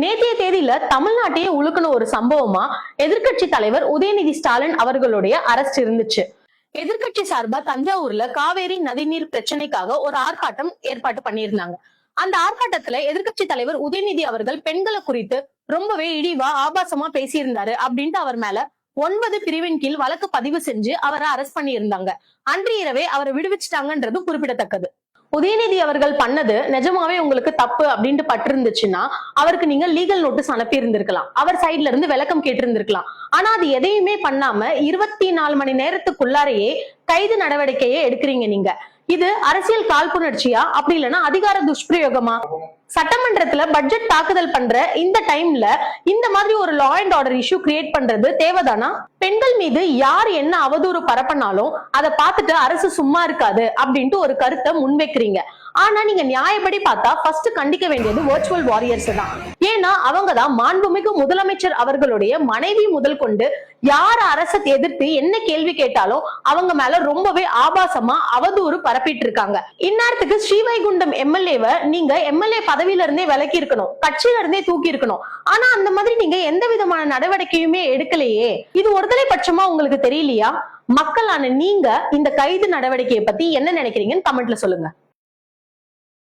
நேற்றைய தேதியில தமிழ்நாட்டையே உழுக்குன ஒரு சம்பவமா எதிர்க்கட்சி தலைவர் உதயநிதி ஸ்டாலின் அவர்களுடைய அரெஸ்ட் இருந்துச்சு. எதிர்க்கட்சி சார்பா தஞ்சாவூர்ல காவேரி நதிநீர் பிரச்சனைக்காக ஒரு ஆர்ப்பாட்டம் ஏற்பாடு பண்ணியிருந்தாங்க. அந்த ஆர்ப்பாட்டத்துல எதிர்க்கட்சி தலைவர் உதயநிதி அவர்கள் பெண்களை குறித்து ரொம்பவே இழிவா ஆபாசமா பேசியிருந்தாரு அப்படின்ட்டு அவர் மேல 9 பிரிவின் கீழ் வழக்கு பதிவு செஞ்சு அவரை அரெஸ்ட் பண்ணி இருந்தாங்க. அன்று இரவே அவரை விடுவிச்சிட்டாங்கன்றது குறிப்பிடத்தக்கது. உதயநிதி அவர்கள் பண்ணது நிஜமாவே உங்களுக்கு தப்பு அப்படின்ட்டு பட்டிருந்துச்சுன்னா அவருக்கு நீங்க லீகல் நோட்டீஸ் அனுப்பி இருந்திருக்கலாம், அவர் சைட்ல இருந்து விளக்கம் கேட்டிருந்திருக்கலாம். ஆனா அது எதையுமே பண்ணாம 24 மணி நேரத்துக்குள்ளாரையே கைது நடவடிக்கையை எடுக்கிறீங்க நீங்க. இது அரசியல் காழ்ப்புணர்ச்சியா அப்படி இல்லைன்னா அதிகார துஷ்பிரயோகமா? சட்டமன்றத்துல பட்ஜெட் தாக்குதல் பண்ற இந்த டைம்ல இந்த மாதிரி ஒரு law and order issue create பண்றது தேவைதானா? பெண்கள் மீது யார் என்ன அவதூறு பரப்பினாலும் அதை பார்த்துட்டு அரசு சும்மா இருக்காது அப்படின்ட்டு ஒரு கருத்தை முன்வைக்கிறீங்க. ஆனா நீங்க நியாயப்படி பார்த்தா ஃபர்ஸ்ட் கண்டிக்க வேண்டியது வர்ச்சுவல் வாரியர்ஸ் தான். ஏன்னா அவங்கதான் மாண்புமிகு முதலமைச்சர் அவர்களுடைய மனைவி முதல் கொண்டு யார் அரசை எதிர்த்து என்ன கேள்வி கேட்டாலும் அவங்க மேல ரொம்பவே ஆபாசமா அவதூறு பரப்பிட்டு இருக்காங்க. இந்நேரத்துக்கு ஸ்ரீவைகுண்டம் எம்எல்ஏவை நீங்க எம்எல்ஏ பதவியில இருந்தே விலக்கி இருக்கணும், கட்சியில இருந்தே தூக்கி இருக்கணும். ஆனா அந்த மாதிரி நீங்க எந்த விதமான நடவடிக்கையுமே எடுக்கலையே. இது ஒருதலை பட்சமா உங்களுக்கு தெரியலையா? மக்களான நீங்க இந்த கைது நடவடிக்கையை பத்தி என்ன நினைக்கிறீங்கன்னு கமெண்ட்ல சொல்லுங்க.